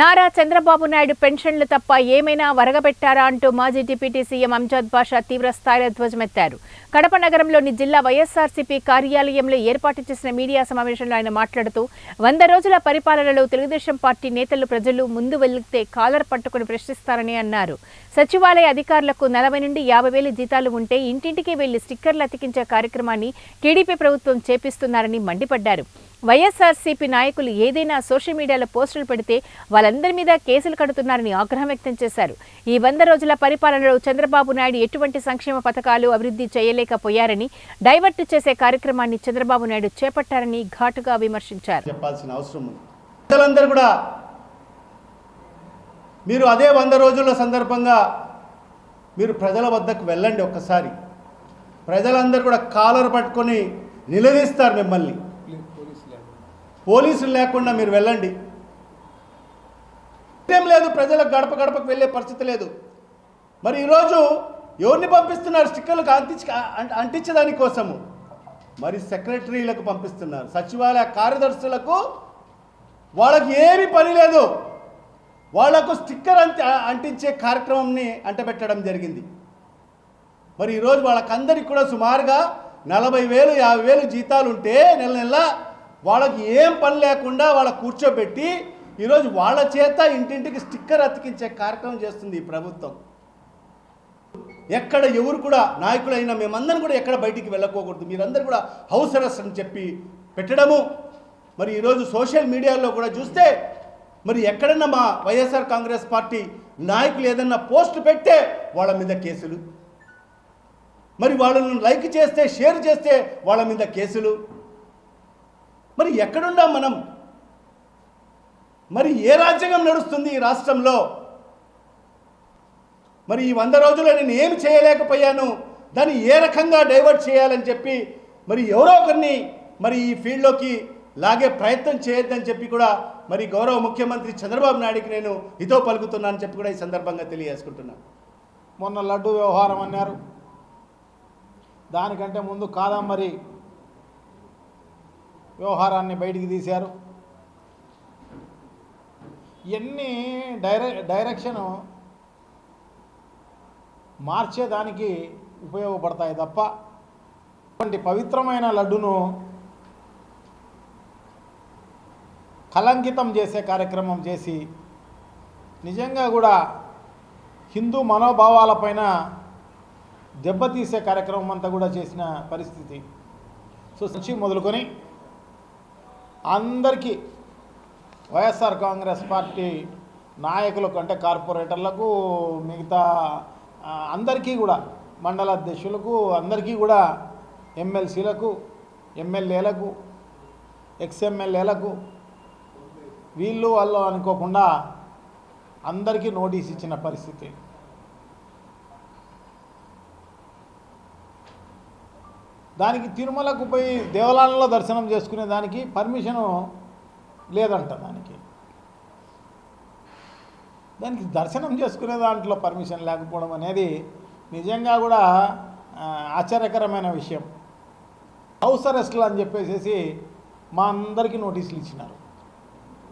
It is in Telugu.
నారా చంద్రబాబు నాయుడు పెన్షన్లు తప్ప ఏమైనా వరగబెట్టారా అంటూ మాజీ డిప్యూటీ సీఎం అంజద్ బాషా తీవ్ర స్థాయిలో ధ్వజమెత్తారు. కడప నగరంలోని జిల్లా వైఎస్ఆర్సీపీ కార్యాలయంలో ఏర్పాటు చేసిన మీడియా సమావేశంలో ఆయన మాట్లాడుతూ 100 రోజుల పరిపాలనలో తెలుగుదేశం పార్టీ నేతలు ప్రజలు ముందు వెళ్లితే కాలర్ పట్టుకుని ప్రశ్నిస్తారని అన్నారు. సచివాలయ అధికారులకు 40 నుండి 50 వేల జీతాలు ఉంటే ఇంటింటికి వెళ్లి స్టిక్కర్లు అతికించే కార్యక్రమాన్ని టీడీపీ ప్రభుత్వం చేపిస్తున్నారని మండిపడ్డారు. వైఎస్ఆర్సీపీ నాయకులు ఏదైనా సోషల్ మీడియాలో పోస్టులు పెడితే వాళ్ళందరి మీద కేసులు కడుతున్నారని ఆగ్రహం వ్యక్తం చేశారు. ఈ 100 రోజుల పరిపాలనలో చంద్రబాబు నాయుడు ఎటువంటి సంక్షేమ పథకాలు అభివృద్ధి చేయలేకపోయారని, డైవర్ట్ చేసే కార్యక్రమాన్ని చంద్రబాబు నాయుడు చేపట్టారని ఘాటుగా విమర్శించారు. చెప్పాల్సిన అవసరం ఉంది. ప్రజలందరూ కూడా మీరు అదే 100 రోజుల సందర్భంగా మీరు ప్రజల వద్దకు వెళ్ళండి. ఒక్కసారి ప్రజలందరూ కూడా కాలర్ పట్టుకొని నిలదీస్తారు మిమ్మల్ని. పోలీసులు లేకుండా మీరు వెళ్ళండి. ఏం లేదు, ప్రజలకు గడప గడపకు వెళ్ళే పరిస్థితి లేదు. మరి ఈరోజు ఎవరిని పంపిస్తున్నారు స్టిక్కర్లకు అంటించడానికి కోసము? మరి సెక్రటరీలకు పంపిస్తున్నారు, సచివాలయ కార్యదర్శులకు. వాళ్ళకి ఏమీ పని లేదు, వాళ్లకు స్టిక్కర్ అంటించే కార్యక్రమంని అంటబెట్టడం జరిగింది. మరి ఈరోజు వాళ్ళకందరికీ కూడా సుమారుగా 40,000 50,000 జీతాలు ఉంటే నెల నెల వాళ్ళకి ఏం పని లేకుండా వాళ్ళ కూర్చోబెట్టి ఈరోజు వాళ్ళ చేత ఇంటింటికి స్టిక్కర్ అతికించే కార్యక్రమం చేస్తుంది ఈ ప్రభుత్వం. ఎక్కడ ఎవరు కూడా నాయకులైనా మేమందరం కూడా ఎక్కడ బయటికి వెళ్ళకోకూడదు, మీరందరూ కూడా హౌస్ అరెస్ట్ అని చెప్పి పెట్టడము. మరి ఈరోజు సోషల్ మీడియాలో కూడా చూస్తే మరి ఎక్కడన్నా మా వైఎస్ఆర్ కాంగ్రెస్ పార్టీ నాయకులు ఏదన్నా పోస్ట్ పెడితే వాళ్ళ మీద కేసులు, మరి వాళ్ళను లైక్ చేస్తే షేర్ చేస్తే వాళ్ళ మీద కేసులు. మరి ఎక్కడున్నాం మనం? మరి ఏ రాజ్యాంగం నడుస్తుంది ఈ రాష్ట్రంలో? మరి ఈ 100 రోజుల్లో నేను ఏమి చేయలేకపోయాను, దాన్ని ఏ రకంగా డైవర్ట్ చేయాలని చెప్పి మరి ఎవరో ఒకరిని మరి ఈ ఫీల్డ్లోకి లాగే ప్రయత్నం చేయొద్దని చెప్పి కూడా మరి గౌరవ ముఖ్యమంత్రి చంద్రబాబు నాయుడికి నేను హితో పలుకుతున్నానని చెప్పి కూడా ఈ సందర్భంగా తెలియజేసుకుంటున్నాను. మొన్న లడ్డు వ్యవహారం అన్నారు, దానికంటే ముందు కాదంబరి వ్యవహారాన్ని బయటికి తీశారు. ఇవన్నీ డైరెక్షను మార్చేదానికి ఉపయోగపడతాయి తప్ప అటువంటి పవిత్రమైన లడ్డును కలంకితం చేసే కార్యక్రమం చేసి నిజంగా కూడా హిందూ మనోభావాలపైన దెబ్బతీసే కార్యక్రమం అంతా కూడా చేసిన పరిస్థితి. సో నుంచి మొదలుకొని అందరికీ వైఎస్ఆర్ కాంగ్రెస్ పార్టీ నాయకులకు అంటే కార్పొరేటర్లకు మిగతా అందరికీ కూడా మండల అధ్యక్షులకు అందరికీ కూడా ఎమ్మెల్సీలకు ఎమ్మెల్యేలకు ఎక్స్ఎమ్మెల్యేలకు వీళ్ళు వాళ్ళు అనుకోకుండా అందరికీ నోటీస్ ఇచ్చిన పరిస్థితి. దానికి తిరుమలకు పోయి దేవాలయంలో దర్శనం చేసుకునే దానికి పర్మిషను లేదంట. దానికి దర్శనం చేసుకునే దాంట్లో పర్మిషన్ లేకపోవడం అనేది నిజంగా కూడా ఆశ్చర్యకరమైన విషయం. హౌస్ అరెస్టులు అని చెప్పేసి మా అందరికీ నోటీసులు ఇచ్చినారు.